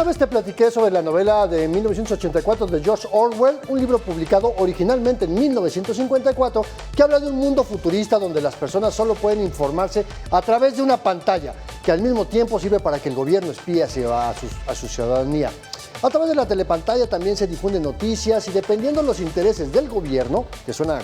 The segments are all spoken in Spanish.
Alguna vez te platiqué sobre la novela de 1984 de George Orwell, un libro publicado originalmente en 1954 que habla de un mundo futurista donde las personas solo pueden informarse a través de una pantalla, que al mismo tiempo sirve para que el gobierno espíe a su ciudadanía. A través de la telepantalla también se difunden noticias y dependiendo de los intereses del gobierno, que suena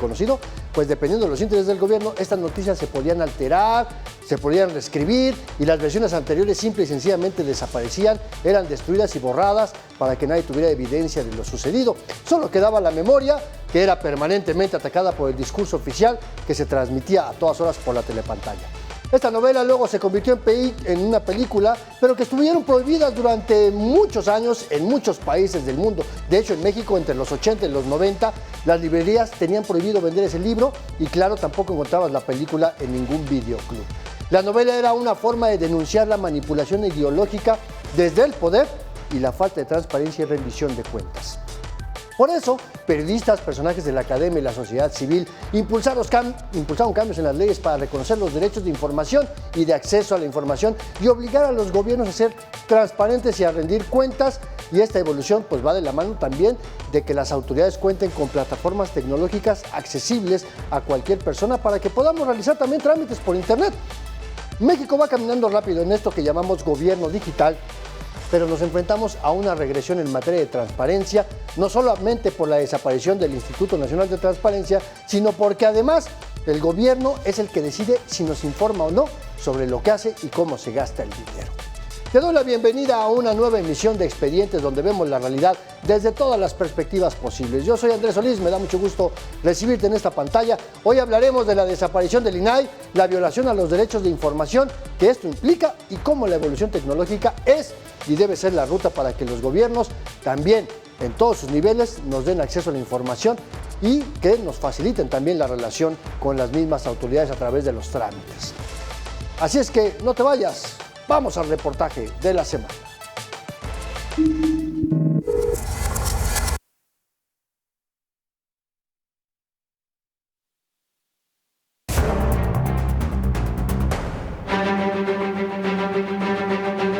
conocido, pues dependiendo de los intereses del gobierno, estas noticias se podían alterar, se podían reescribir y las versiones anteriores simple y sencillamente desaparecían, eran destruidas y borradas para que nadie tuviera evidencia de lo sucedido. Solo quedaba la memoria, que era permanentemente atacada por el discurso oficial que se transmitía a todas horas por la telepantalla. Esta novela luego se convirtió en una película, pero que estuvieron prohibidas durante muchos años en muchos países del mundo. De hecho, en México, entre los 80 y los 90, las librerías tenían prohibido vender ese libro y, claro, tampoco encontrabas la película en ningún videoclub. La novela era una forma de denunciar la manipulación ideológica desde el poder y la falta de transparencia y rendición de cuentas. Por eso, periodistas, personajes de la academia y la sociedad civil impulsaron cambios en las leyes para reconocer los derechos de información y de acceso a la información y obligar a los gobiernos a ser transparentes y a rendir cuentas. Y esta evolución pues va de la mano también de que las autoridades cuenten con plataformas tecnológicas accesibles a cualquier persona para que podamos realizar también trámites por internet. México va caminando rápido en esto que llamamos gobierno digital, pero nos enfrentamos a una regresión en materia de transparencia, no solamente por la desaparición del Instituto Nacional de Transparencia, sino porque además el gobierno es el que decide si nos informa o no sobre lo que hace y cómo se gasta el dinero. Te doy la bienvenida a una nueva emisión de Expedientes donde vemos la realidad desde todas las perspectivas posibles. Yo soy Andrés Solís, me da mucho gusto recibirte en esta pantalla. Hoy hablaremos de la desaparición del INAI, la violación a los derechos de información que esto implica y cómo la evolución tecnológica es y debe ser la ruta para que los gobiernos también en todos sus niveles nos den acceso a la información y que nos faciliten también la relación con las mismas autoridades a través de los trámites. Así es que no te vayas. Vamos al reportaje de la semana.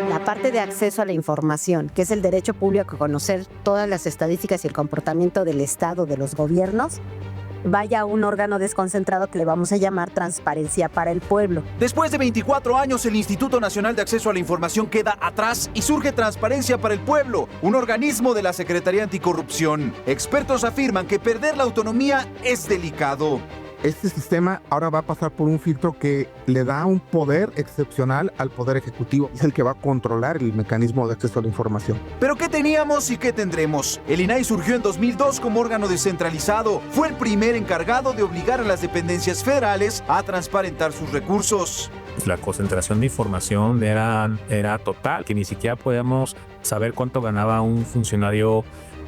La parte de acceso a la información, que es el derecho público a conocer todas las estadísticas y el comportamiento del Estado, de los gobiernos, vaya a un órgano desconcentrado que le vamos a llamar Transparencia para el Pueblo. Después de 24 años, el Instituto Nacional de Acceso a la Información queda atrás y surge Transparencia para el Pueblo, un organismo de la Secretaría Anticorrupción. Expertos afirman que perder la autonomía es delicado. Este sistema ahora va a pasar por un filtro que le da un poder excepcional al Poder Ejecutivo. Es el que va a controlar el mecanismo de acceso a la información. ¿Pero qué teníamos y qué tendremos? El INAI surgió en 2002 como órgano descentralizado. Fue el primer encargado de obligar a las dependencias federales a transparentar sus recursos. La concentración de información era total, que ni siquiera podíamos saber cuánto ganaba un funcionario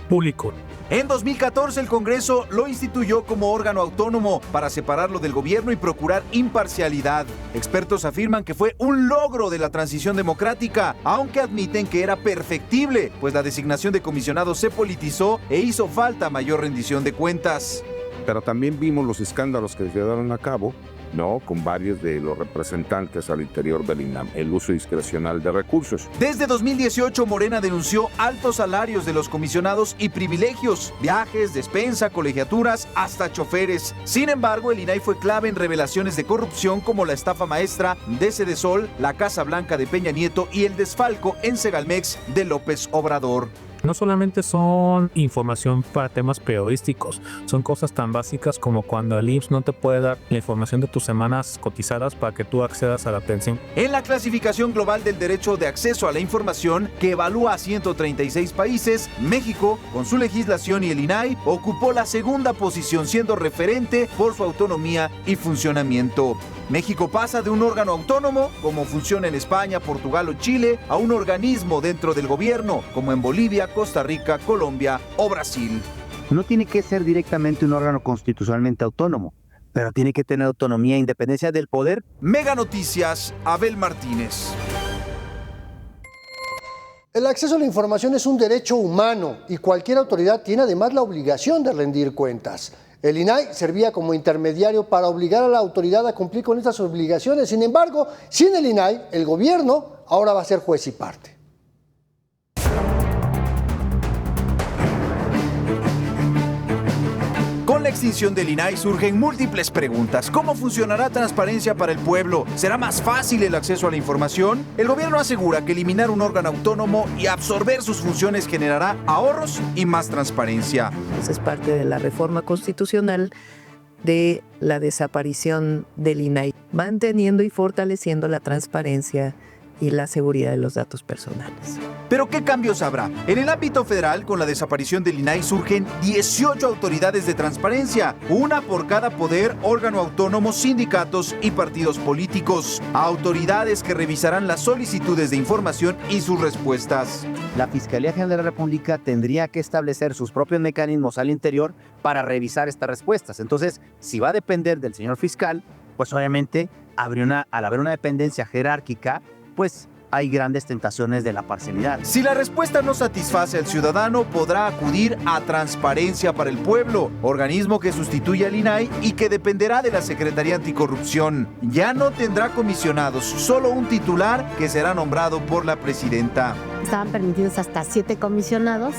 público. En 2014 el Congreso lo instituyó como órgano autónomo para separarlo del gobierno y procurar imparcialidad. Expertos afirman que fue un logro de la transición democrática, aunque admiten que era perfectible, pues la designación de comisionados se politizó e hizo falta mayor rendición de cuentas. Pero también vimos los escándalos que se llevaron a cabo, ¿no? Con varios de los representantes al interior del INAM, el uso discrecional de recursos. Desde 2018, Morena denunció altos salarios de los comisionados y privilegios, viajes, despensa, colegiaturas, hasta choferes. Sin embargo, el INAI fue clave en revelaciones de corrupción como la estafa maestra de Cedesol, la Casa Blanca de Peña Nieto y el desfalco en Segalmex de López Obrador. No solamente son información para temas periodísticos, son cosas tan básicas como cuando el IMSS no te puede dar la información de tus semanas cotizadas para que tú accedas a la pensión. En la clasificación global del derecho de acceso a la información, que evalúa a 136 países, México, con su legislación y el INAI, ocupó la segunda posición, siendo referente por su autonomía y funcionamiento. México pasa de un órgano autónomo, como funciona en España, Portugal o Chile, a un organismo dentro del gobierno, como en Bolivia, Costa Rica, Colombia o Brasil. No tiene que ser directamente un órgano constitucionalmente autónomo, pero tiene que tener autonomía e independencia del poder. Mega Noticias, Abel Martínez. El acceso a la información es un derecho humano y cualquier autoridad tiene además la obligación de rendir cuentas. El INAI servía como intermediario para obligar a la autoridad a cumplir con estas obligaciones. Sin embargo, sin el INAI, el gobierno ahora va a ser juez y parte. la extinción del INAI surgen múltiples preguntas. ¿Cómo funcionará transparencia para el pueblo? ¿Será más fácil el acceso a la información? El gobierno asegura que eliminar un órgano autónomo y absorber sus funciones generará ahorros y más transparencia. Esa es parte de la reforma constitucional de la desaparición del INAI, manteniendo y fortaleciendo la transparencia y la seguridad de los datos personales. ¿Pero qué cambios habrá? En el ámbito federal, con la desaparición del INAI surgen 18 autoridades de transparencia, una por cada poder, órgano autónomo, sindicatos y partidos políticos. Autoridades que revisarán las solicitudes de información y sus respuestas. La Fiscalía General de la República tendría que establecer sus propios mecanismos al interior para revisar estas respuestas. Entonces, si va a depender del señor fiscal, pues obviamente al haber una dependencia jerárquica, pues hay grandes tentaciones de la parcialidad. Si la respuesta no satisface al ciudadano, podrá acudir a Transparencia para el Pueblo, organismo que sustituye al INAI y que dependerá de la Secretaría Anticorrupción. Ya no tendrá comisionados, solo un titular que será nombrado por la presidenta. Estaban permitidos hasta 7 comisionados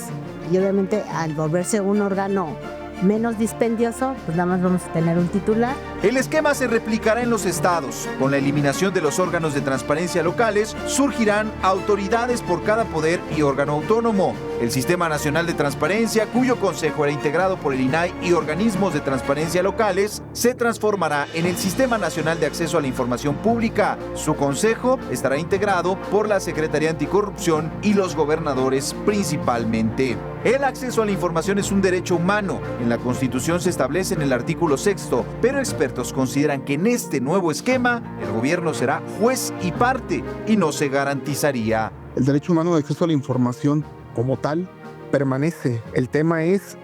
y obviamente al volverse un órgano menos dispendioso, pues nada más vamos a tener un titular. El esquema se replicará en los estados. Con la eliminación de los órganos de transparencia locales, surgirán autoridades por cada poder y órgano autónomo. El Sistema Nacional de Transparencia, cuyo consejo era integrado por el INAI y organismos de transparencia locales, se transformará en el Sistema Nacional de Acceso a la Información Pública. Su consejo estará integrado por la Secretaría Anticorrupción y los gobernadores principalmente. El acceso a la información es un derecho humano. En la Constitución se establece en el artículo 6º, pero expertos consideran que en este nuevo esquema el gobierno será juez y parte y no se garantizaría. El derecho humano de acceso a la información como tal permanece. El tema es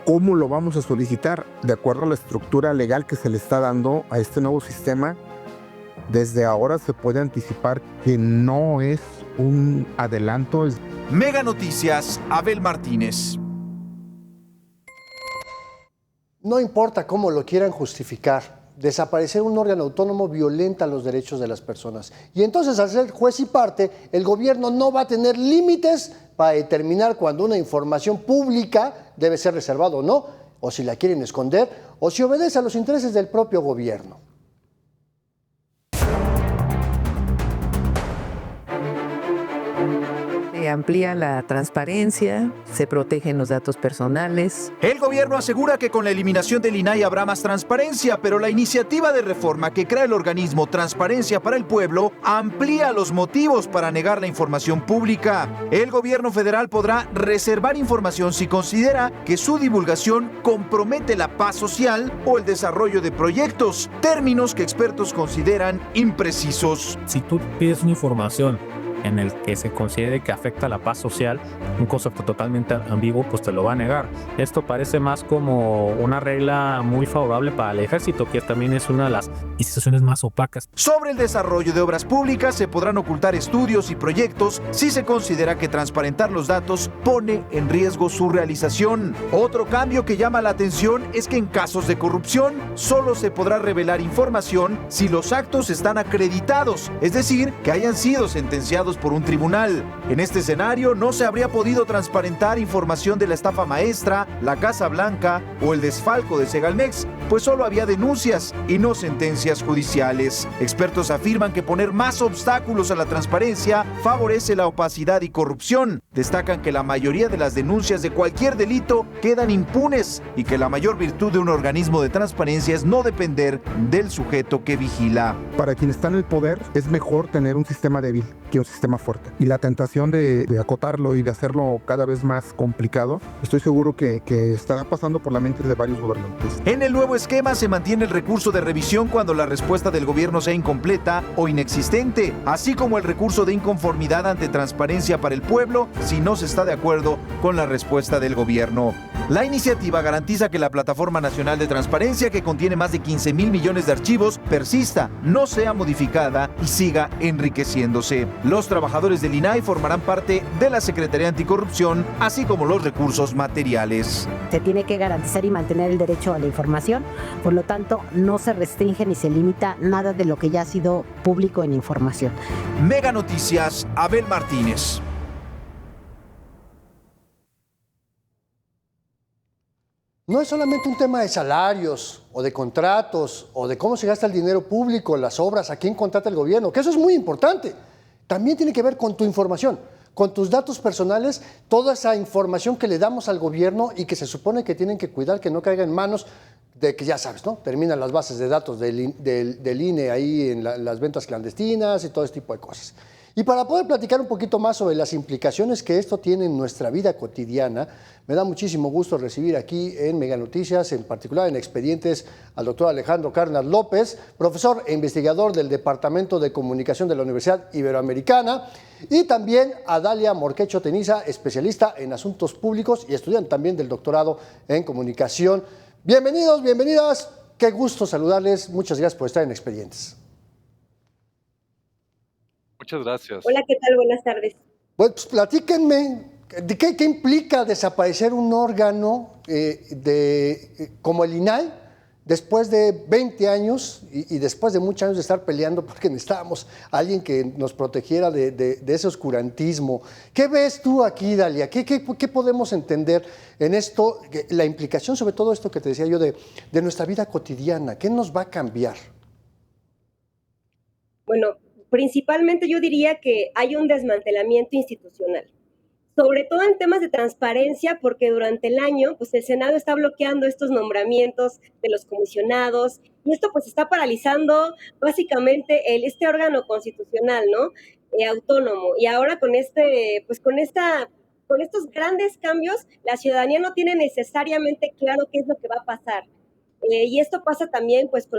cómo lo vamos a solicitar de acuerdo a la estructura legal que se le está dando a este nuevo sistema. Desde ahora se puede anticipar que no es un adelanto. Mega Noticias, Abel Martínez. No importa cómo lo quieran justificar, desaparecer un órgano autónomo violenta los derechos de las personas. Y entonces, al ser juez y parte, el gobierno no va a tener límites para determinar cuando una información pública debe ser reservada o no, o si la quieren esconder, o si obedece a los intereses del propio gobierno. Se amplía la transparencia, se protegen los datos personales. El gobierno asegura que con la eliminación del INAI habrá más transparencia, pero la iniciativa de reforma que crea el organismo Transparencia para el Pueblo amplía los motivos para negar la información pública. El gobierno federal podrá reservar información si considera que su divulgación compromete la paz social o el desarrollo de proyectos, términos que expertos consideran imprecisos. Si tú pides una información en el que se considere que afecta a la paz social, un concepto totalmente ambiguo, pues te lo va a negar. Esto parece más como una regla muy favorable para el ejército, que también es una de las instituciones más opacas. Sobre el desarrollo de obras públicas se podrán ocultar estudios y proyectos si se considera que transparentar los datos pone en riesgo su realización. Otro cambio que llama la atención es que en casos de corrupción solo se podrá revelar información si los actos están acreditados, es decir, que hayan sido sentenciados por un tribunal. En este escenario no se habría podido transparentar información de la estafa maestra, la Casa Blanca o el desfalco de Segalmex, pues solo había denuncias y no sentencias judiciales. Expertos afirman que poner más obstáculos a la transparencia favorece la opacidad y corrupción. Destacan que la mayoría de las denuncias de cualquier delito quedan impunes y que la mayor virtud de un organismo de transparencia es no depender del sujeto que vigila. Para quien está en el poder es mejor tener un sistema débil que un sistema fuerte. Y la tentación de acotarlo y de hacerlo cada vez más complicado, estoy seguro que estará pasando por la mente de varios gobernantes. En el nuevo esquema se mantiene el recurso de revisión cuando la respuesta del gobierno sea incompleta o inexistente, así como el recurso de inconformidad ante Transparencia para el Pueblo si no se está de acuerdo con la respuesta del gobierno. La iniciativa garantiza que la Plataforma Nacional de Transparencia, que contiene más de 15,000 millones de archivos, persista, no sea modificada y siga enriqueciéndose. Los trabajadores del INAI formarán parte de la Secretaría Anticorrupción, así como los recursos materiales. Se tiene que garantizar y mantener el derecho a la información, por lo tanto, no se restringe ni se limita nada de lo que ya ha sido público en información. Mega Noticias, Abel Martínez. no es solamente un tema de salarios o de contratos o de cómo se gasta el dinero público, las obras, a quién contrata el gobierno, que eso es muy importante. También tiene que ver con tu información, con tus datos personales, toda esa información que le damos al gobierno y que se supone que tienen que cuidar que no caiga en manos de que ya sabes, ¿no? Terminan las bases de datos del INE ahí en las ventas clandestinas y todo ese tipo de cosas. Y para poder platicar un poquito más sobre las implicaciones que esto tiene en nuestra vida cotidiana, me da muchísimo gusto recibir aquí en Mega Noticias, en particular en Expedientes, al doctor Alejandro Cárdenas López, profesor e investigador del Departamento de Comunicación de la Universidad Iberoamericana, y también a Dalia Morquecho Teniza, especialista en asuntos públicos y estudiante también del doctorado en comunicación. Bienvenidos, bienvenidas, qué gusto saludarles, muchas gracias por estar en Expedientes. Muchas gracias. Hola, ¿qué tal? Buenas tardes. Pues platíquenme, ¿qué implica desaparecer un órgano como el INAI después de 20 años y después de muchos años de estar peleando porque necesitábamos a alguien que nos protegiera de ese oscurantismo? ¿Qué ves tú aquí, Dalia? ¿Qué podemos entender en esto, la implicación sobre todo esto que te decía yo de nuestra vida cotidiana? ¿Qué nos va a cambiar? Bueno, principalmente yo diría que hay un desmantelamiento institucional, sobre todo en temas de transparencia, porque durante el año, pues el Senado está bloqueando estos nombramientos de los comisionados y esto pues está paralizando básicamente este órgano constitucional, ¿no? Autónomo. Y ahora con estos grandes cambios, la ciudadanía no tiene necesariamente claro qué es lo que va a pasar. Y esto pasa también pues con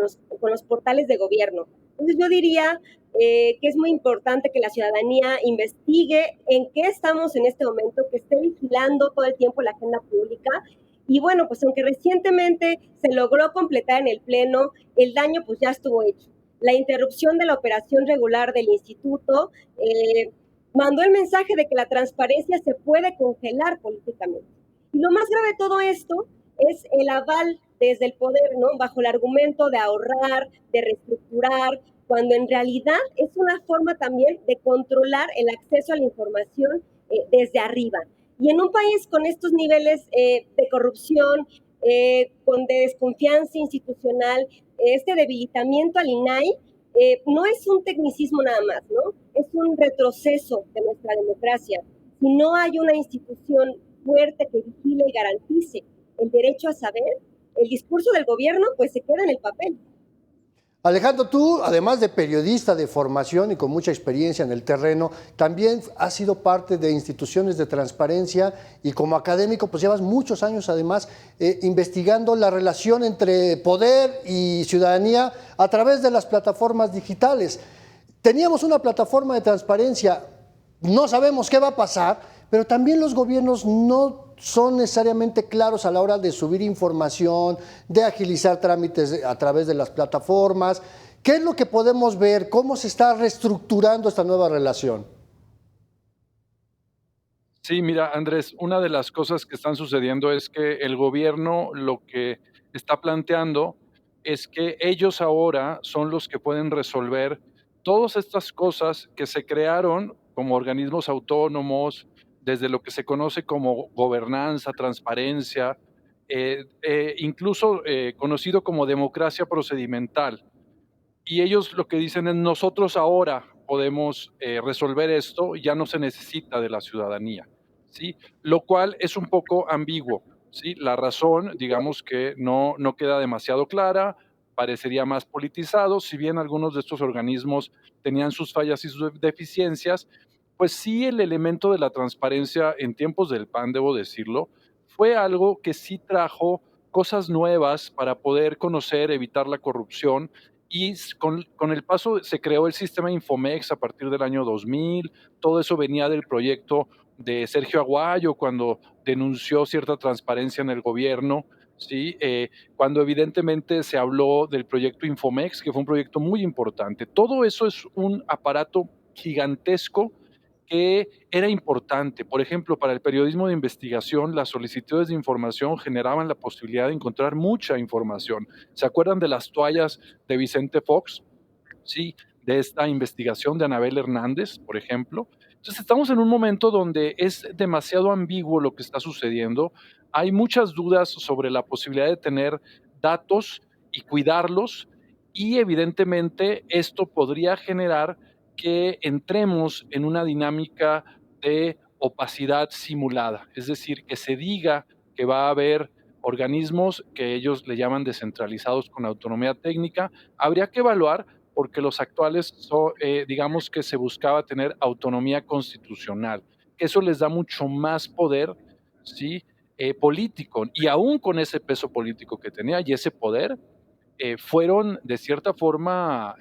los portales de gobierno. Entonces yo diría que es muy importante que la ciudadanía investigue en qué estamos en este momento, que esté vigilando todo el tiempo la agenda pública. Y bueno, pues aunque recientemente se logró completar en el Pleno, el daño pues ya estuvo hecho. La interrupción de la operación regular del instituto mandó el mensaje de que la transparencia se puede congelar políticamente. Y lo más grave de todo esto es el aval desde el poder, ¿no? Bajo el argumento de ahorrar, de reestructurar, cuando en realidad es una forma también de controlar el acceso a la información desde arriba. Y en un país con estos niveles de corrupción, de desconfianza institucional, este debilitamiento al INAI, no es un tecnicismo nada más, ¿no? Es un retroceso de nuestra democracia. Si no hay una institución fuerte que vigile y garantice el derecho a saber, el discurso del gobierno pues se queda en el papel. Alejandro, tú, además de periodista de formación y con mucha experiencia en el terreno, también has sido parte de instituciones de transparencia y como académico, pues llevas muchos años además investigando la relación entre poder y ciudadanía a través de las plataformas digitales. Teníamos una plataforma de transparencia, no sabemos qué va a pasar, pero también los gobiernos no son necesariamente claros a la hora de subir información, de agilizar trámites a través de las plataformas. ¿Qué es lo que podemos ver? ¿Cómo se está reestructurando esta nueva relación? Sí, mira, Andrés, una de las cosas que están sucediendo es que el gobierno lo que está planteando es que ellos ahora son los que pueden resolver todas estas cosas que se crearon como organismos autónomos, desde lo que se conoce como gobernanza, transparencia, incluso conocido como democracia procedimental. Y ellos lo que dicen es, nosotros ahora podemos resolver esto, ya no se necesita de la ciudadanía, ¿sí? Lo cual es un poco ambiguo, ¿sí? La razón, digamos que no queda demasiado clara, parecería más politizado, si bien algunos de estos organismos tenían sus fallas y sus deficiencias, pues sí el elemento de la transparencia en tiempos del PAN, debo decirlo, fue algo que sí trajo cosas nuevas para poder conocer, evitar la corrupción, y con el paso se creó el sistema Infomex a partir del año 2000, todo eso venía del proyecto de Sergio Aguayo cuando denunció cierta transparencia en el gobierno, ¿sí? Cuando evidentemente se habló del proyecto Infomex, que fue un proyecto muy importante. Todo eso es un aparato gigantesco que era importante. Por ejemplo, para el periodismo de investigación, las solicitudes de información generaban la posibilidad de encontrar mucha información. ¿Se acuerdan de las toallas de Vicente Fox? Sí, de esta investigación de Anabel Hernández, por ejemplo. Entonces estamos en un momento donde es demasiado ambiguo lo que está sucediendo. Hay muchas dudas sobre la posibilidad de tener datos y cuidarlos, y evidentemente esto podría generar que entremos en una dinámica de opacidad simulada, es decir, que se diga que va a haber organismos que ellos le llaman descentralizados con autonomía técnica. Habría que evaluar porque los actuales digamos que se buscaba tener autonomía constitucional, que eso les da mucho más poder, ¿sí? Político, y aún con ese peso político que tenía y ese poder, fueron de cierta forma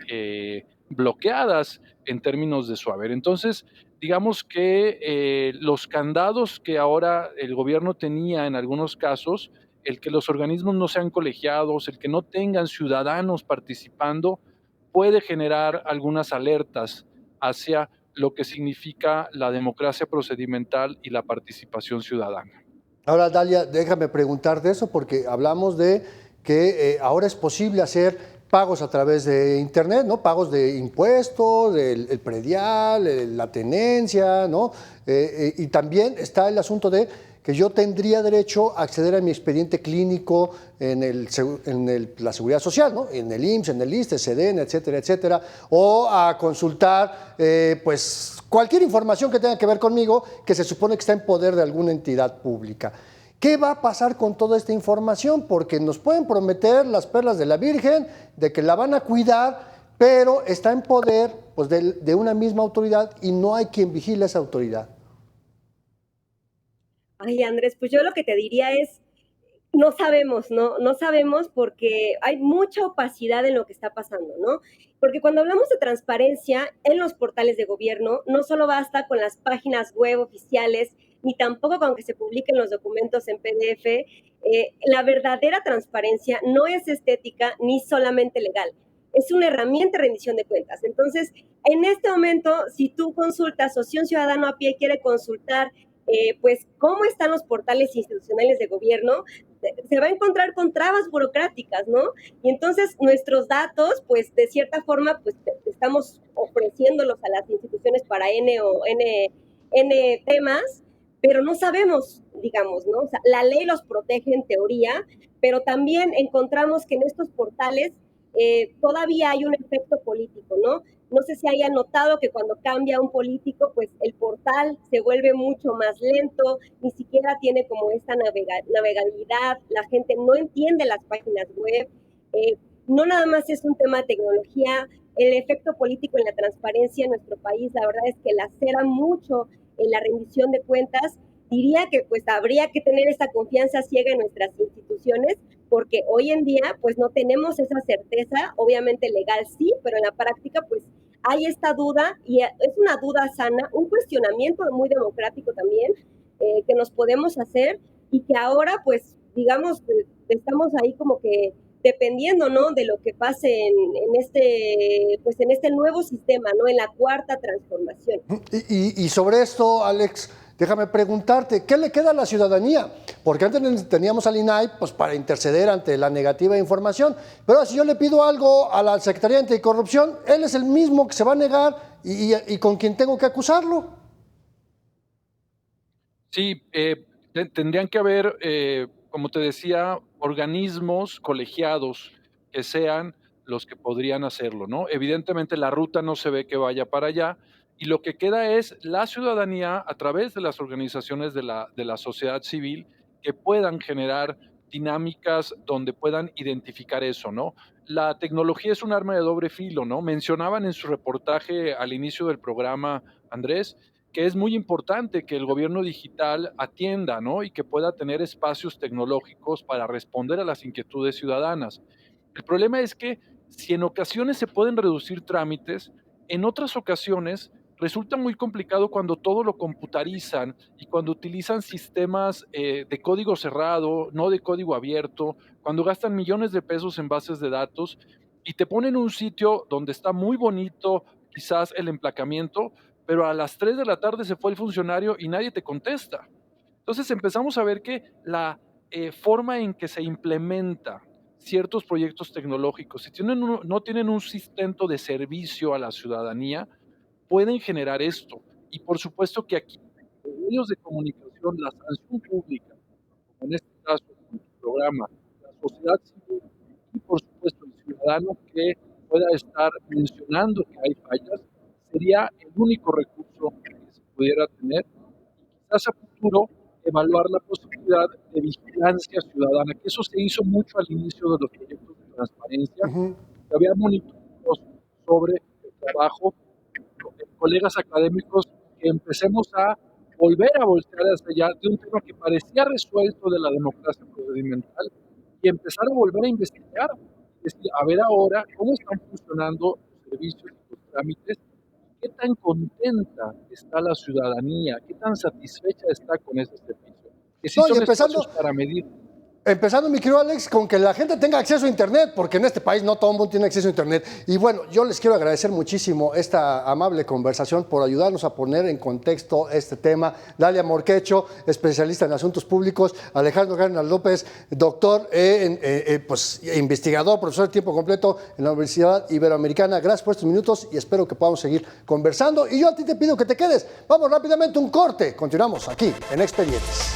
bloqueadas en términos de su haber. Entonces, digamos que los candados que ahora el gobierno tenía en algunos casos, el que los organismos no sean colegiados, el que no tengan ciudadanos participando, puede generar algunas alertas hacia lo que significa la democracia procedimental y la participación ciudadana. Ahora, Dalia, déjame preguntarte eso porque hablamos de que ahora es posible hacer pagos a través de Internet, ¿no? Pagos de impuestos, el predial, la tenencia, ¿no? Y también está el asunto de que yo tendría derecho a acceder a mi expediente clínico en la Seguridad Social, ¿no? En el IMSS, en el ISSSTE, SEDEN, etcétera, etcétera, o a consultar, pues, cualquier información que tenga que ver conmigo que se supone que está en poder de alguna entidad pública. ¿Qué va a pasar con toda esta información? Porque nos pueden prometer las perlas de la Virgen, de que la van a cuidar, pero está en poder pues, de una misma autoridad y no hay quien vigile esa autoridad. Ay, Andrés, pues yo lo que te diría es, no sabemos, ¿no? No sabemos porque hay mucha opacidad en lo que está pasando, ¿no? Porque cuando hablamos de transparencia en los portales de gobierno, no solo basta con las páginas web oficiales, ni tampoco con que se publiquen los documentos en PDF. La verdadera transparencia no es estética ni solamente legal. Es una herramienta de rendición de cuentas. Entonces, en este momento, si tú consultas o si un ciudadano a pie quiere consultar pues cómo están los portales institucionales de gobierno, se va a encontrar con trabas burocráticas, ¿no? Y entonces nuestros datos, pues de cierta forma, pues estamos ofreciéndolos a las instituciones para N temas, pero no sabemos, digamos, ¿no? O sea, la ley los protege en teoría, pero también encontramos que en estos portales todavía hay un efecto político, ¿no? No sé si hayan notado que cuando cambia un político, pues el portal se vuelve mucho más lento, ni siquiera tiene como esta navegabilidad, la gente no entiende las páginas web, no nada más es un tema de tecnología, el efecto político en la transparencia en nuestro país, la verdad es que lacera mucho en la rendición de cuentas. Diría que pues habría que tener esa confianza ciega en nuestras instituciones, porque hoy en día pues no tenemos esa certeza, obviamente legal sí, pero en la práctica pues hay esta duda y es una duda sana, un cuestionamiento muy democrático también que nos podemos hacer y que ahora pues digamos estamos ahí como que dependiendo, ¿no? De lo que pase en este nuevo sistema, ¿no? En la cuarta transformación. Y sobre esto, Alex, déjame preguntarte, ¿qué le queda a la ciudadanía? Porque antes teníamos al INAI pues, para interceder ante la negativa de información, pero si yo le pido algo a la Secretaría de Anticorrupción, él es el mismo que se va a negar y con quien tengo que acusarlo. Sí, tendrían que haber, como te decía, organismos colegiados que sean los que podrían hacerlo, ¿no? Evidentemente la ruta no se ve que vaya para allá y lo que queda es la ciudadanía a través de las organizaciones de la sociedad civil que puedan generar dinámicas donde puedan identificar eso, ¿no? La tecnología es un arma de doble filo, ¿no? Mencionaban en su reportaje al inicio del programa, Andrés, que es muy importante que el gobierno digital atienda, ¿no? Y que pueda tener espacios tecnológicos para responder a las inquietudes ciudadanas. El problema es que si en ocasiones se pueden reducir trámites, en otras ocasiones resulta muy complicado cuando todo lo computarizan y cuando utilizan sistemas de código cerrado, no de código abierto, cuando gastan millones de pesos en bases de datos y te ponen un sitio donde está muy bonito quizás el emplacamiento, pero a las 3 de la tarde se fue el funcionario y nadie te contesta. Entonces empezamos a ver que la forma en que se implementa ciertos proyectos tecnológicos, si no tienen un sustento de servicio a la ciudadanía, pueden generar esto, Y por supuesto que aquí, los medios de comunicación, la sanción pública, como en este caso, con tu programa, la sociedad civil y por supuesto el ciudadano que pueda estar mencionando que hay fallas, sería el único recurso que se pudiera tener. Quizás a futuro evaluar la posibilidad de vigilancia ciudadana, que eso se hizo mucho al inicio de los proyectos de transparencia, que había monitoreos sobre el trabajo de colegas académicos, que empecemos a volver a voltear hacia allá de un tema que parecía resuelto de la democracia procedimental y empezar a volver a investigar, es decir, a ver ahora cómo están funcionando los servicios y los trámites, qué tan contenta está la ciudadanía, qué tan satisfecha está con ese servicio, que sí No, y son espacios para medir. Empezando, mi querido Alex, con que la gente tenga acceso a Internet, porque en este país no todo el mundo tiene acceso a Internet. Y bueno, yo les quiero agradecer muchísimo esta amable conversación por ayudarnos a poner en contexto este tema. Dalia Morquecho, especialista en asuntos públicos, Alejandro Garnas López, doctor, pues, investigador, profesor de tiempo completo en la Universidad Iberoamericana. Gracias por estos minutos y espero que podamos seguir conversando. Y yo a ti te pido que te quedes. Vamos rápidamente un corte. Continuamos aquí en Expedientes.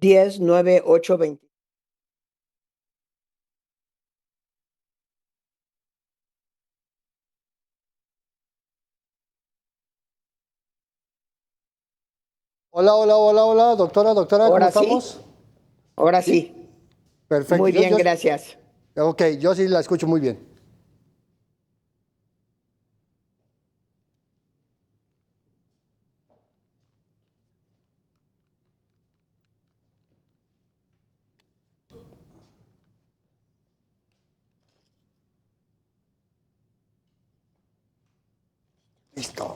Diez, 9, 8, 20. Hola, hola, hola, hola, doctora, ¿cómo Ahora sí, estamos? ahora sí. Perfecto. Muy bien, gracias. Ok, yo sí la escucho muy bien. Listo.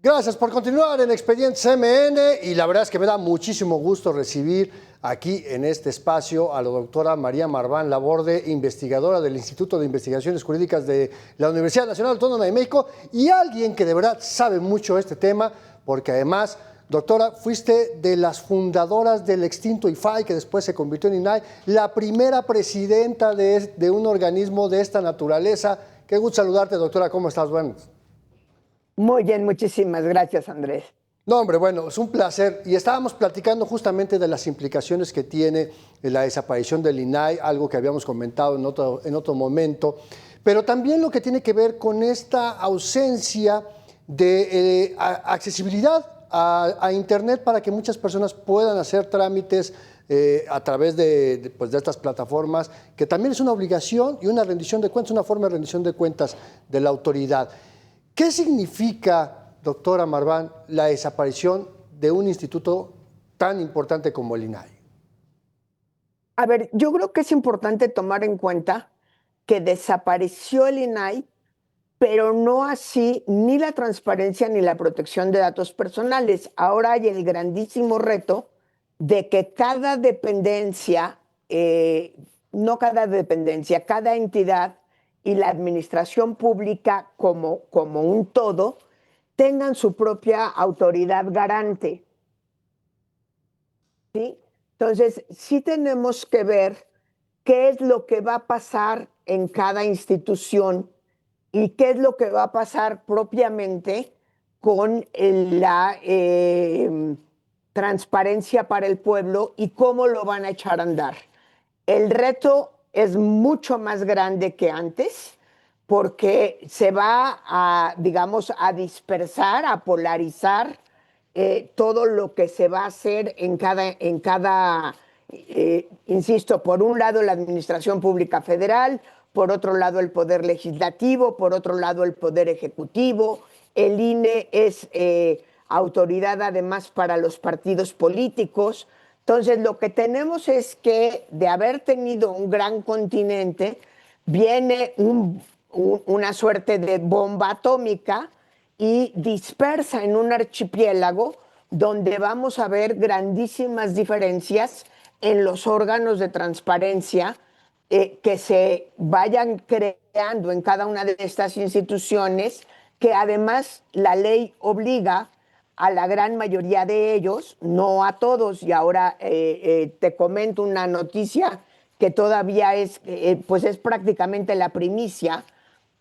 Gracias por continuar en Expedientes MN y la verdad es que me da muchísimo gusto recibir aquí en este espacio a la doctora María Marván Laborde, investigadora del Instituto de Investigaciones Jurídicas de la Universidad Nacional Autónoma de México y alguien que de verdad sabe mucho de este tema porque además, doctora, fuiste de las fundadoras del extinto IFAI que después se convirtió en INAI, la primera presidenta de un organismo de esta naturaleza. Qué gusto saludarte, doctora, ¿cómo estás? Bueno. Muy bien, muchísimas gracias, Andrés. No, hombre, bueno, es un placer. Y estábamos platicando justamente de las implicaciones que tiene la desaparición del INAI, algo que habíamos comentado en otro momento, pero también lo que tiene que ver con esta ausencia de accesibilidad a Internet para que muchas personas puedan hacer trámites a través de estas plataformas, que también es una obligación y una rendición de cuentas, una forma de rendición de cuentas de la autoridad. ¿Qué significa, doctora Marván, la desaparición de un instituto tan importante como el INAI? A ver, yo creo que es importante tomar en cuenta que desapareció el INAI pero no así ni la transparencia ni la protección de datos personales. Ahora hay el grandísimo reto de que cada dependencia, no cada dependencia, cada entidad y la administración pública como un todo tengan su propia autoridad garante. ¿Sí? Entonces, sí tenemos que ver qué es lo que va a pasar en cada institución y qué es lo que va a pasar propiamente con la transparencia para el pueblo y cómo lo van a echar a andar. El reto es mucho más grande que antes porque se va a, digamos, a dispersar, a polarizar todo lo que se va a hacer en cada insisto, por un lado la Administración Pública Federal, por otro lado el Poder Legislativo, por otro lado el Poder Ejecutivo. El INE es autoridad además para los partidos políticos. Entonces lo que tenemos es que de haber tenido un gran continente, viene una suerte de bomba atómica y dispersa en un archipiélago donde vamos a ver grandísimas diferencias en los órganos de transparencia que se vayan creando en cada una de estas instituciones, que además la ley obliga a la gran mayoría de ellos, no a todos, y ahora te comento una noticia que todavía es prácticamente la primicia,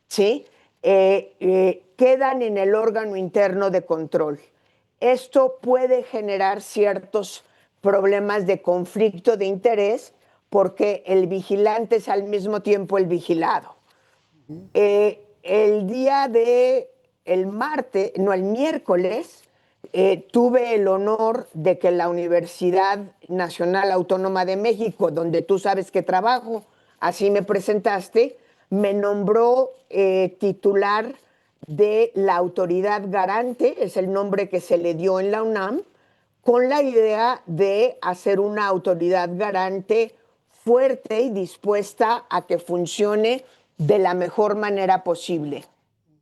¿sí? Quedan en el órgano interno de control. Esto puede generar ciertos problemas de conflicto de interés porque el vigilante es al mismo tiempo el vigilado. El miércoles, tuve el honor de que la Universidad Nacional Autónoma de México, donde tú sabes que trabajo, así me presentaste, me nombró titular de la autoridad garante, es el nombre que se le dio en la UNAM, con la idea de hacer una autoridad garante fuerte y dispuesta a que funcione de la mejor manera posible.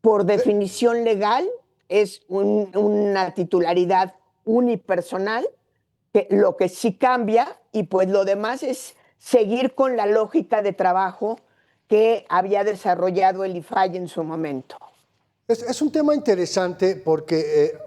Por definición legal, es una titularidad unipersonal, lo que sí cambia, y pues lo demás es seguir con la lógica de trabajo que había desarrollado el IFAI en su momento. Es un tema interesante porque,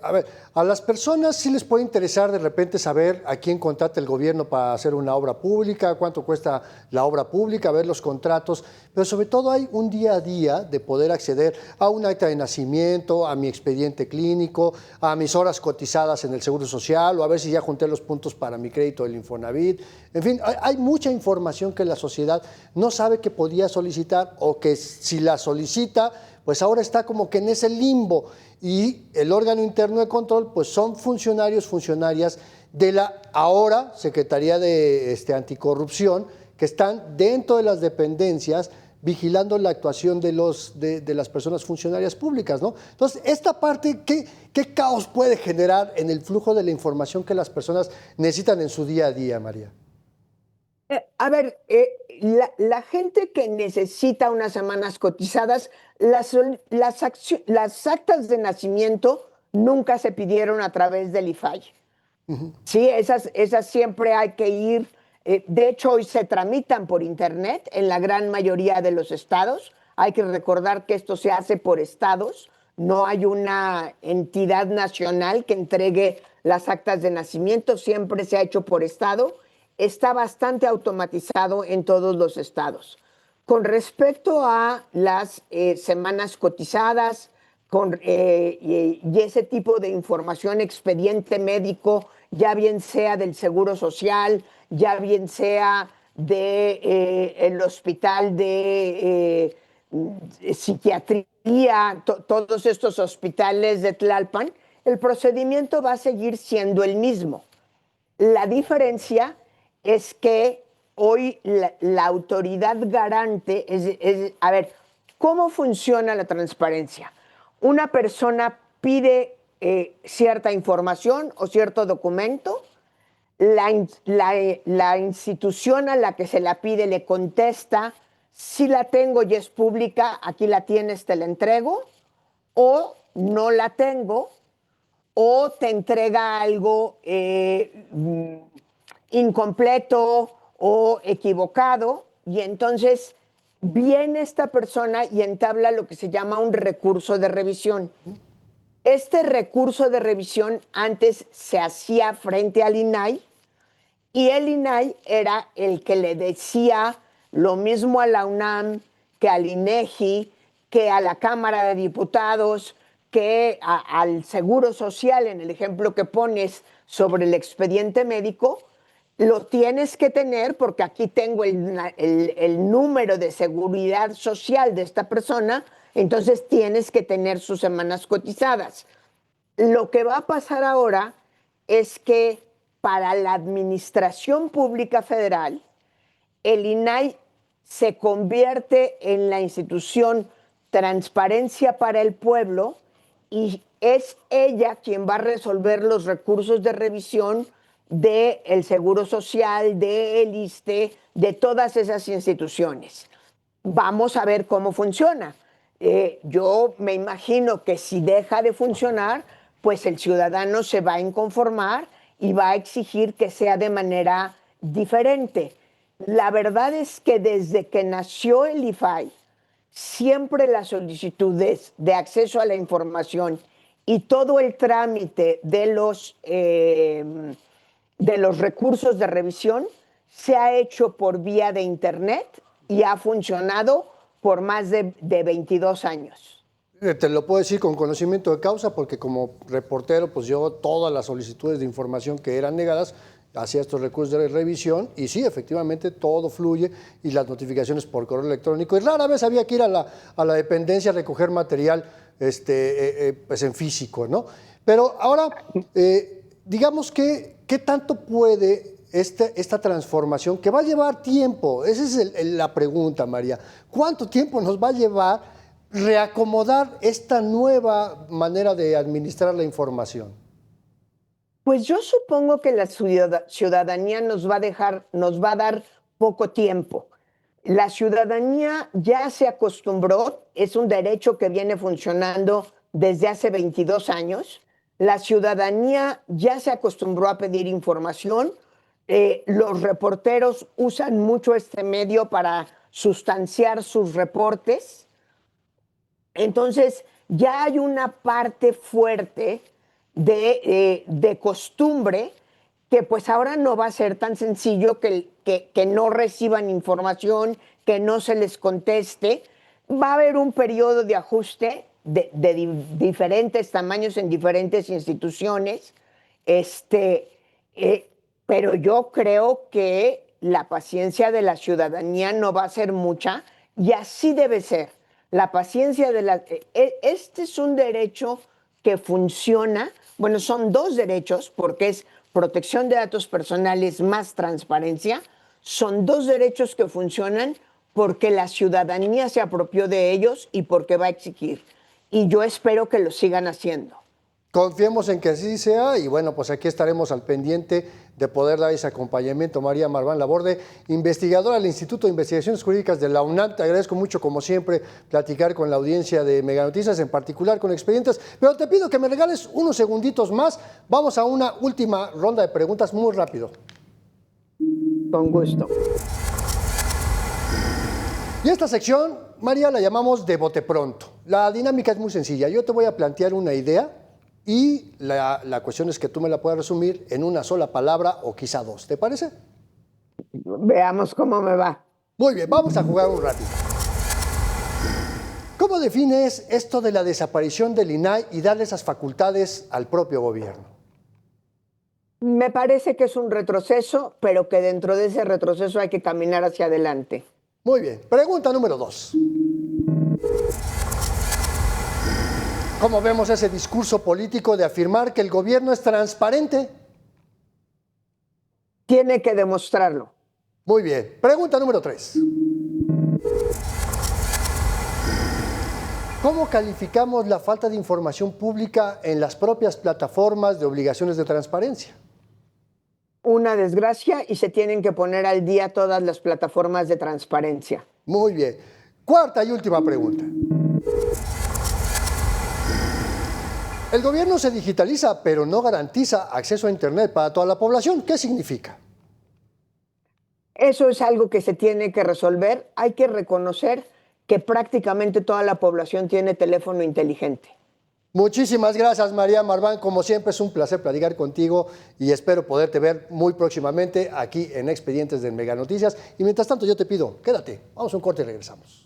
a las personas sí les puede interesar de repente saber a quién contrata el gobierno para hacer una obra pública, cuánto cuesta la obra pública, ver los contratos, pero sobre todo hay un día a día de poder acceder a un acta de nacimiento, a mi expediente clínico, a mis horas cotizadas en el Seguro Social, o a ver si ya junté los puntos para mi crédito del Infonavit. En fin, hay mucha información que la sociedad no sabe que podía solicitar, o que si la solicita, pues ahora está como que en ese limbo, y el órgano interno de control pues son funcionarias de la ahora Secretaría de Anticorrupción, que están dentro de las dependencias vigilando la actuación de las personas funcionarias públicas, ¿no? Entonces, esta parte, ¿qué caos puede generar en el flujo de la información que las personas necesitan en su día a día, María? La gente que necesita unas semanas cotizadas, las actas de nacimiento nunca se pidieron a través del IFAI. Sí, esas siempre hay que ir. De hecho, hoy se tramitan por internet en la gran mayoría de los estados. Hay que recordar que esto se hace por estados. No hay una entidad nacional que entregue las actas de nacimiento. Siempre se ha hecho por estado. Está bastante automatizado en todos los estados. Con respecto a las semanas cotizadas y ese tipo de información, expediente médico, ya bien sea del Seguro Social, ya bien sea del hospital de psiquiatría, todos estos hospitales de Tlalpan, el procedimiento va a seguir siendo el mismo. La diferencia es que hoy la autoridad garante a ver, ¿cómo funciona la transparencia? Una persona pide cierta información o cierto documento, la institución a la que se la pide le contesta si la tengo y es pública, aquí la tienes, te la entrego, o no la tengo, o te entrega algo incompleto o equivocado, y entonces viene esta persona y entabla lo que se llama un recurso de revisión. Este recurso de revisión antes se hacía frente al INAI, y el INAI era el que le decía lo mismo a la UNAM, que al INEGI, que a la Cámara de Diputados, que al Seguro Social, en el ejemplo que pones sobre el expediente médico. Lo tienes que tener porque aquí tengo el número de seguridad social de esta persona, entonces tienes que tener sus semanas cotizadas. Lo que va a pasar ahora es que para la Administración Pública Federal, el INAI se convierte en la institución Transparencia para el Pueblo y es ella quien va a resolver los recursos de revisión del Seguro Social, del ISSSTE, de todas esas instituciones. Vamos a ver cómo funciona. Yo me imagino que si deja de funcionar, pues el ciudadano se va a inconformar y va a exigir que sea de manera diferente. La verdad es que desde que nació el IFAI, siempre las solicitudes de acceso a la información y todo el trámite de los recursos de revisión se ha hecho por vía de Internet y ha funcionado por más de 22 años. Te lo puedo decir con conocimiento de causa porque como reportero, pues yo todas las solicitudes de información que eran negadas hacía estos recursos de revisión y sí, efectivamente todo fluye y las notificaciones por correo electrónico y rara vez había que ir a la dependencia a recoger material pues en físico, ¿no? Pero ahora, digamos que, ¿qué tanto puede esta transformación que va a llevar tiempo? Esa es la pregunta, María. ¿Cuánto tiempo nos va a llevar reacomodar esta nueva manera de administrar la información? Pues yo supongo que la ciudadanía nos va a dar poco tiempo. La ciudadanía ya se acostumbró, es un derecho que viene funcionando desde hace 22 años. La ciudadanía ya se acostumbró a pedir información. Los reporteros usan mucho este medio para sustanciar sus reportes. Entonces, ya hay una parte fuerte de costumbre que pues ahora no va a ser tan sencillo que no reciban información, que no se les conteste. Va a haber un periodo de ajuste de diferentes tamaños en diferentes instituciones, pero yo creo que la paciencia de la ciudadanía no va a ser mucha y así debe ser. La paciencia este es un derecho que funciona. Bueno, son dos derechos porque es protección de datos personales más transparencia. Son dos derechos que funcionan porque la ciudadanía se apropió de ellos y porque va a exigir. Y yo espero que lo sigan haciendo. Confiemos en que así sea y bueno, pues aquí estaremos al pendiente de poder dar ese acompañamiento. María Marván Laborde, investigadora del Instituto de Investigaciones Jurídicas de la UNAM. Te agradezco mucho, como siempre, platicar con la audiencia de Mega Noticias, en particular con Expedientes, pero te pido que me regales unos segunditos más. Vamos a una última ronda de preguntas muy rápido. Con gusto. Y esta sección, María, la llamamos de bote pronto. La dinámica es muy sencilla. Yo te voy a plantear una idea y la cuestión es que tú me la puedas resumir en una sola palabra o quizá dos. ¿Te parece? Veamos cómo me va. Muy bien, vamos a jugar un ratito. ¿Cómo defines esto de la desaparición del INAI y darle esas facultades al propio gobierno? Me parece que es un retroceso, pero que dentro de ese retroceso hay que caminar hacia adelante. Muy bien. Pregunta número 2. ¿Cómo vemos ese discurso político de afirmar que el gobierno es transparente? Tiene que demostrarlo. Muy bien. Pregunta número 3. ¿Cómo calificamos la falta de información pública en las propias plataformas de obligaciones de transparencia? Una desgracia y se tienen que poner al día todas las plataformas de transparencia. Muy bien. Cuarta y última pregunta. El gobierno se digitaliza, pero no garantiza acceso a Internet para toda la población. ¿Qué significa? Eso es algo que se tiene que resolver. Hay que reconocer que prácticamente toda la población tiene teléfono inteligente. Muchísimas gracias, María Marván. Como siempre, es un placer platicar contigo y espero poderte ver muy próximamente aquí en Expedientes de Mega Noticias. Y mientras tanto, yo te pido, quédate. Vamos a un corte y regresamos.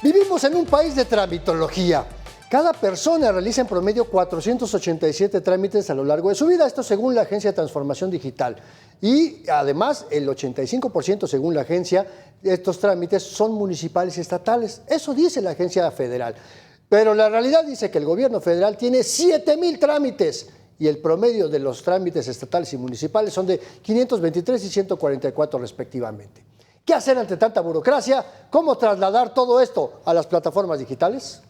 Vivimos en un país de tramitología. Cada persona realiza en promedio 487 trámites a lo largo de su vida, esto según la Agencia de Transformación Digital. Y además, el 85% según la agencia, de estos trámites son municipales y estatales. Eso dice la agencia federal. Pero la realidad dice que el gobierno federal tiene 7,000 trámites y el promedio de los trámites estatales y municipales son de 523 y 144 respectivamente. ¿Qué hacer ante tanta burocracia? ¿Cómo trasladar todo esto a las plataformas digitales?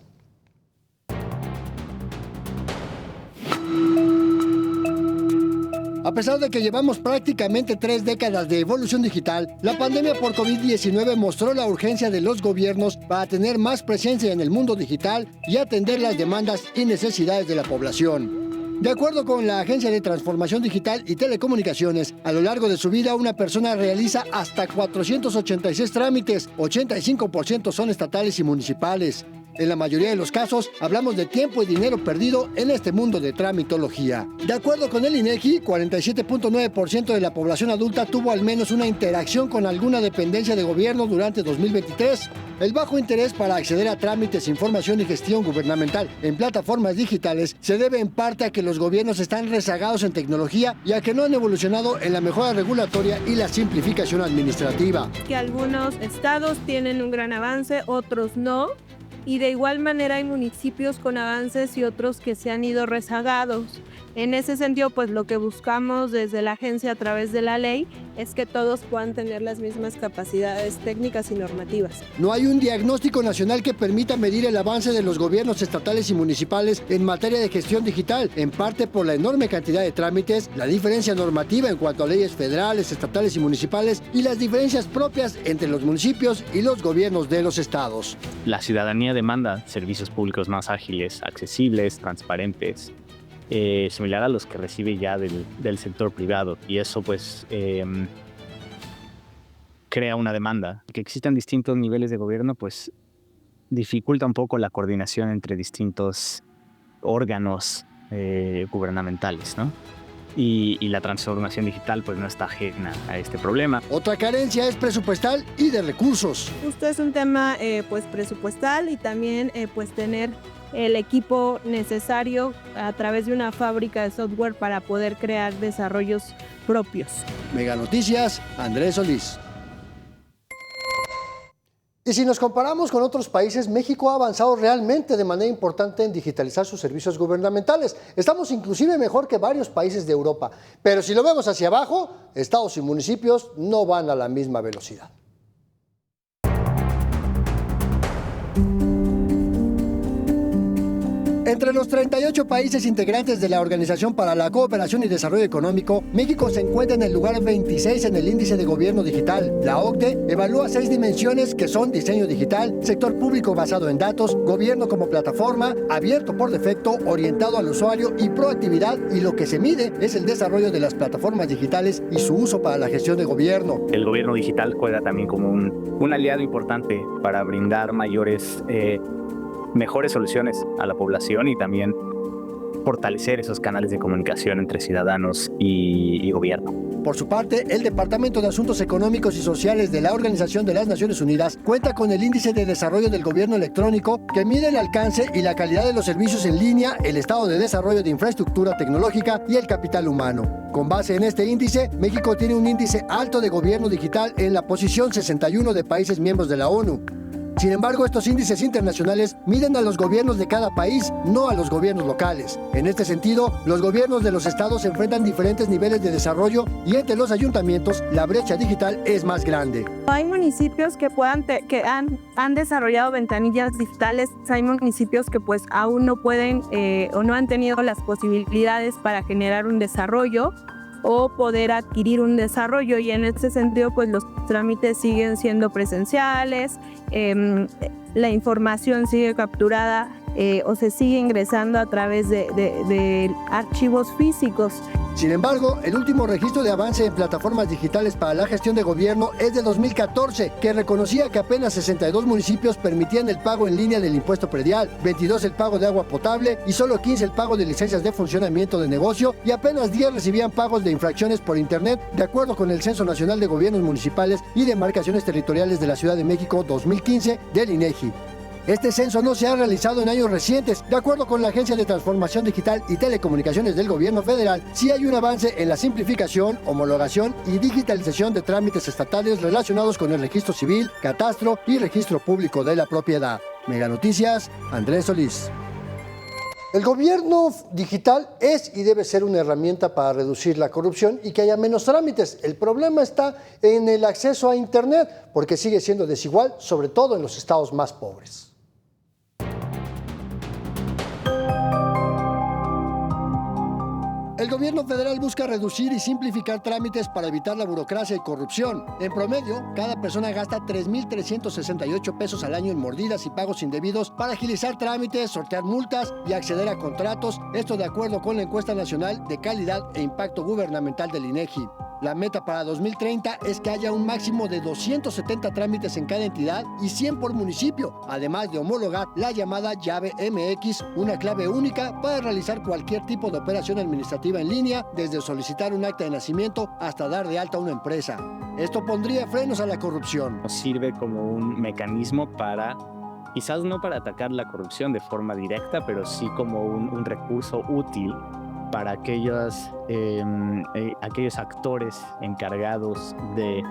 A pesar de que llevamos prácticamente 3 décadas de evolución digital, la pandemia por COVID-19 mostró la urgencia de los gobiernos para tener más presencia en el mundo digital y atender las demandas y necesidades de la población. De acuerdo con la Agencia de Transformación Digital y Telecomunicaciones, a lo largo de su vida una persona realiza hasta 486 trámites, 85% son estatales y municipales. En la mayoría de los casos, hablamos de tiempo y dinero perdido en este mundo de tramitología. De acuerdo con el INEGI, 47.9% de la población adulta tuvo al menos una interacción con alguna dependencia de gobierno durante 2023. El bajo interés para acceder a trámites, información y gestión gubernamental en plataformas digitales se debe en parte a que los gobiernos están rezagados en tecnología y a que no han evolucionado en la mejora regulatoria y la simplificación administrativa. Que algunos estados tienen un gran avance, otros no. Y de igual manera hay municipios con avances y otros que se han ido rezagados. En ese sentido, pues lo que buscamos desde la agencia a través de la ley es que todos puedan tener las mismas capacidades técnicas y normativas. No hay un diagnóstico nacional que permita medir el avance de los gobiernos estatales y municipales en materia de gestión digital, en parte por la enorme cantidad de trámites, la diferencia normativa en cuanto a leyes federales, estatales y municipales y las diferencias propias entre los municipios y los gobiernos de los estados. La ciudadanía demanda servicios públicos más ágiles, accesibles, transparentes. similar a los que recibe ya del sector privado. Y eso pues crea una demanda. Que existan distintos niveles de gobierno pues dificulta un poco la coordinación entre distintos órganos gubernamentales, ¿no? Y la transformación digital pues no está ajena a este problema. Otra carencia es presupuestal y de recursos. Justo es un tema pues presupuestal y también pues tener el equipo necesario a través de una fábrica de software para poder crear desarrollos propios. Mega Noticias, Andrés Solís. Y si nos comparamos con otros países, México ha avanzado realmente de manera importante en digitalizar sus servicios gubernamentales. Estamos inclusive mejor que varios países de Europa. Pero si lo vemos hacia abajo, estados y municipios no van a la misma velocidad. Entre los 38 países integrantes de la Organización para la Cooperación y Desarrollo Económico, México se encuentra en el lugar 26 en el índice de gobierno digital. La OCDE evalúa 6 dimensiones que son diseño digital, sector público basado en datos, gobierno como plataforma, abierto por defecto, orientado al usuario y proactividad, y lo que se mide es el desarrollo de las plataformas digitales y su uso para la gestión de gobierno. El gobierno digital juega también como un aliado importante para brindar mejores soluciones a la población y también fortalecer esos canales de comunicación entre ciudadanos y gobierno. Por su parte, el Departamento de Asuntos Económicos y Sociales de la Organización de las Naciones Unidas cuenta con el Índice de Desarrollo del Gobierno Electrónico, que mide el alcance y la calidad de los servicios en línea, el estado de desarrollo de infraestructura tecnológica y el capital humano. Con base en este índice, México tiene un índice alto de gobierno digital en la posición 61 de países miembros de la ONU. Sin embargo, estos índices internacionales miden a los gobiernos de cada país, no a los gobiernos locales. En este sentido, los gobiernos de los estados enfrentan diferentes niveles de desarrollo y entre los ayuntamientos la brecha digital es más grande. Hay municipios que han desarrollado ventanillas digitales, hay municipios que pues aún no pueden o no han tenido las posibilidades para generar un desarrollo o poder adquirir un desarrollo, y en este sentido pues los trámites siguen siendo presenciales, la información sigue capturada o se sigue ingresando a través de archivos físicos. Sin embargo, el último registro de avance en plataformas digitales para la gestión de gobierno es de 2014, que reconocía que apenas 62 municipios permitían el pago en línea del impuesto predial, 22 el pago de agua potable y solo 15 el pago de licencias de funcionamiento de negocio, y apenas 10 recibían pagos de infracciones por internet, de acuerdo con el Censo Nacional de Gobiernos Municipales y Demarcaciones Territoriales de la Ciudad de México 2015 del INEGI. Este censo no se ha realizado en años recientes. De acuerdo con la Agencia de Transformación Digital y Telecomunicaciones del Gobierno Federal, sí hay un avance en la simplificación, homologación y digitalización de trámites estatales relacionados con el registro civil, catastro y registro público de la propiedad. Mega Noticias, Andrés Solís. El gobierno digital es y debe ser una herramienta para reducir la corrupción y que haya menos trámites. El problema está en el acceso a Internet, porque sigue siendo desigual, sobre todo en los estados más pobres. El gobierno federal busca reducir y simplificar trámites para evitar la burocracia y corrupción. En promedio, cada persona gasta 3,368 pesos al año en mordidas y pagos indebidos para agilizar trámites, sortear multas y acceder a contratos. Esto de acuerdo con la encuesta nacional de calidad e impacto gubernamental del INEGI. La meta para 2030 es que haya un máximo de 270 trámites en cada entidad y 100 por municipio, además de homologar la llamada llave MX, una clave única para realizar cualquier tipo de operación administrativa en línea, desde solicitar un acta de nacimiento hasta dar de alta una empresa. Esto pondría frenos a la corrupción. Nos sirve como un mecanismo para, quizás no para atacar la corrupción de forma directa, pero sí como un recurso útil para aquellos actores encargados de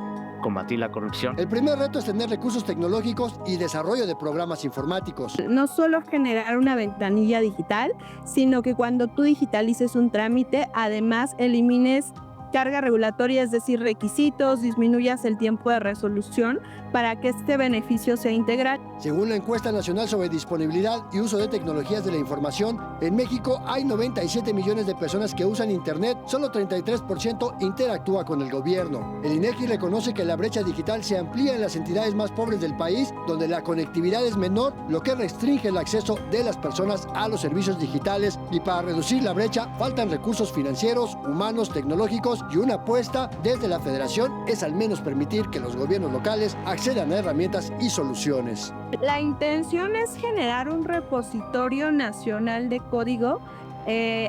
combatir la corrupción. El primer reto es tener recursos tecnológicos y desarrollo de programas informáticos. No solo generar una ventanilla digital, sino que cuando tú digitalices un trámite, además elimines carga regulatoria, es decir, requisitos, disminuyas el tiempo de resolución para que este beneficio sea integral. Según la encuesta nacional sobre disponibilidad y uso de tecnologías de la información, en México hay 97 millones de personas que usan Internet, solo 33% interactúa con el gobierno. El INEGI reconoce que la brecha digital se amplía en las entidades más pobres del país, donde la conectividad es menor, lo que restringe el acceso de las personas a los servicios digitales, y para reducir la brecha faltan recursos financieros, humanos, tecnológicos, y una apuesta desde la Federación es al menos permitir que los gobiernos locales accedan a herramientas y soluciones. La intención es generar un repositorio nacional de código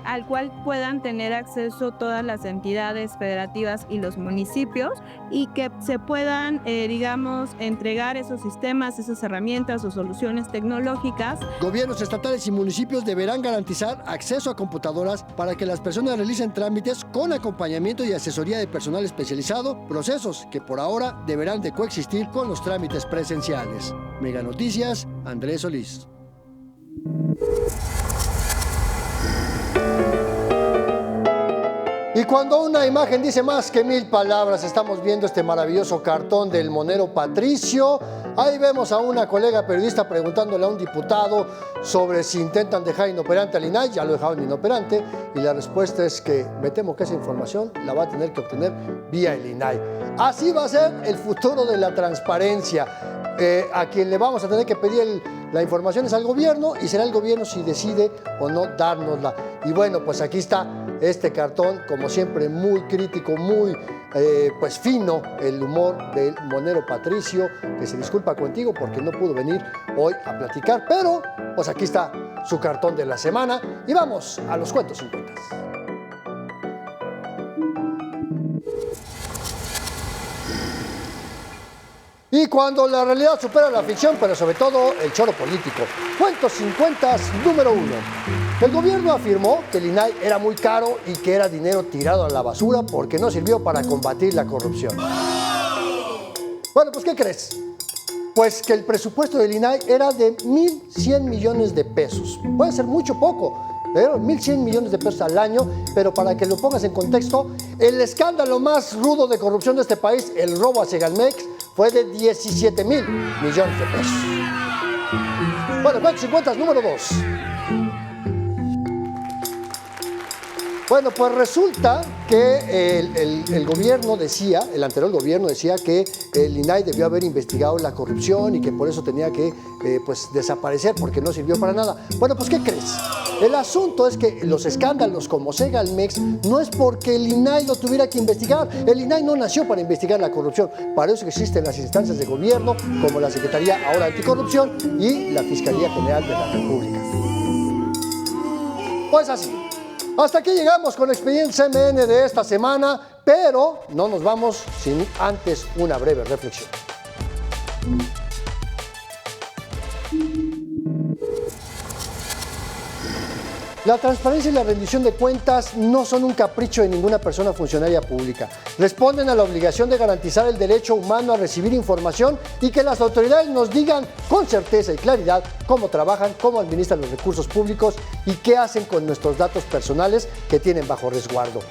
al cual puedan tener acceso todas las entidades federativas y los municipios, y que se puedan, entregar esos sistemas, esas herramientas o soluciones tecnológicas. Gobiernos estatales y municipios deberán garantizar acceso a computadoras para que las personas realicen trámites con acompañamiento y asesoría de personal especializado, procesos que por ahora deberán de coexistir con los trámites presenciales. Mega Noticias, Andrés Solís. Y cuando una imagen dice más que 1000 palabras, estamos viendo este maravilloso cartón del monero Patricio. Ahí vemos a una colega periodista preguntándole a un diputado sobre si intentan dejar inoperante al INAI. Ya lo dejaron inoperante y la respuesta es que me temo que esa información la va a tener que obtener vía el INAI. Así va a ser el futuro de la transparencia. A quien le vamos a tener que pedir la información es al gobierno, y será el gobierno si decide o no dárnosla. Y bueno, pues aquí está este cartón, como siempre, muy crítico, muy fino, el humor del monero Patricio, que se disculpa contigo porque no pudo venir hoy a platicar, pero pues aquí está su cartón de la semana y vamos a los cuentos 50. Y cuando la realidad supera la ficción, pero sobre todo el choro político. Cuentos 50 número 1. El gobierno afirmó que el INAI era muy caro y que era dinero tirado a la basura porque no sirvió para combatir la corrupción. Bueno, pues ¿qué crees? Pues que el presupuesto del INAI era de 1.100 millones de pesos. Puede ser mucho o poco, pero 1.100 millones de pesos al año. Pero para que lo pongas en contexto, el escándalo más rudo de corrupción de este país, el robo a Segalmex, fue de 17,000 millones de pesos. Bueno, cuentos 50 número 2. Bueno, pues resulta que el gobierno decía, el anterior gobierno decía que el INAI debió haber investigado la corrupción y que por eso tenía que desaparecer porque no sirvió para nada. Bueno, pues ¿qué crees? El asunto es que los escándalos como Segalmex no es porque el INAI lo tuviera que investigar. El INAI no nació para investigar la corrupción. Para eso existen las instancias de gobierno como la Secretaría ahora Anticorrupción y la Fiscalía General de la República. Pues así. Hasta aquí llegamos con Expediente CMN de esta semana, pero no nos vamos sin antes una breve reflexión. La transparencia y la rendición de cuentas no son un capricho de ninguna persona funcionaria pública. Responden a la obligación de garantizar el derecho humano a recibir información y que las autoridades nos digan con certeza y claridad cómo trabajan, cómo administran los recursos públicos y qué hacen con nuestros datos personales que tienen bajo resguardo.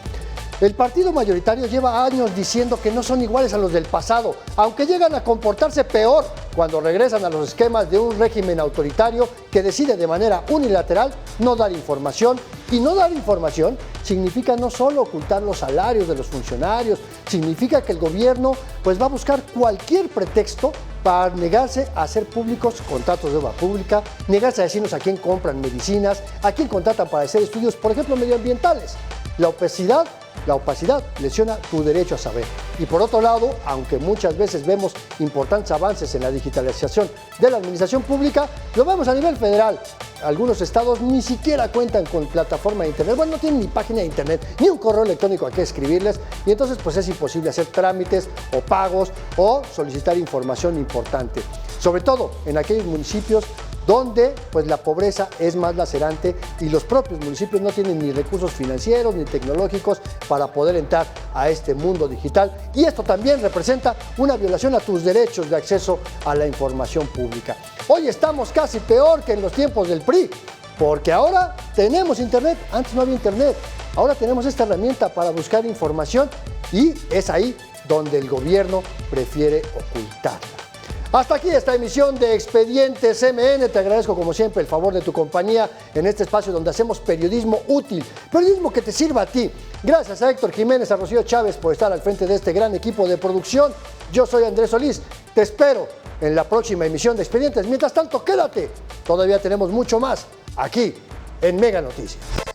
El partido mayoritario lleva años diciendo que no son iguales a los del pasado, aunque llegan a comportarse peor cuando regresan a los esquemas de un régimen autoritario que decide de manera unilateral no dar información. Y no dar información significa no solo ocultar los salarios de los funcionarios, significa que el gobierno va a buscar cualquier pretexto para negarse a hacer públicos contratos de obra pública, negarse a decirnos a quién compran medicinas, a quién contratan para hacer estudios, por ejemplo, medioambientales. La opacidad lesiona tu derecho a saber. Y por otro lado, aunque muchas veces vemos importantes avances en la digitalización de la administración pública, lo vemos a nivel federal. Algunos estados ni siquiera cuentan con plataforma de internet, no tienen ni página de internet, ni un correo electrónico a que escribirles, y entonces es imposible hacer trámites o pagos o solicitar información importante. Sobre todo en aquellos municipios donde la pobreza es más lacerante y los propios municipios no tienen ni recursos financieros ni tecnológicos para poder entrar a este mundo digital. Y esto también representa una violación a tus derechos de acceso a la información pública. Hoy estamos casi peor que en los tiempos del PRI. Porque ahora tenemos internet, antes no había internet, ahora tenemos esta herramienta para buscar información y es ahí donde el gobierno prefiere ocultarla. Hasta aquí esta emisión de Expedientes MN. Te agradezco como siempre el favor de tu compañía en este espacio donde hacemos periodismo útil, periodismo que te sirva a ti. Gracias a Héctor Jiménez, a Rocío Chávez por estar al frente de este gran equipo de producción. Yo soy Andrés Solís, te espero en la próxima emisión de Expedientes. Mientras tanto, quédate, todavía tenemos mucho más aquí en Mega Noticias.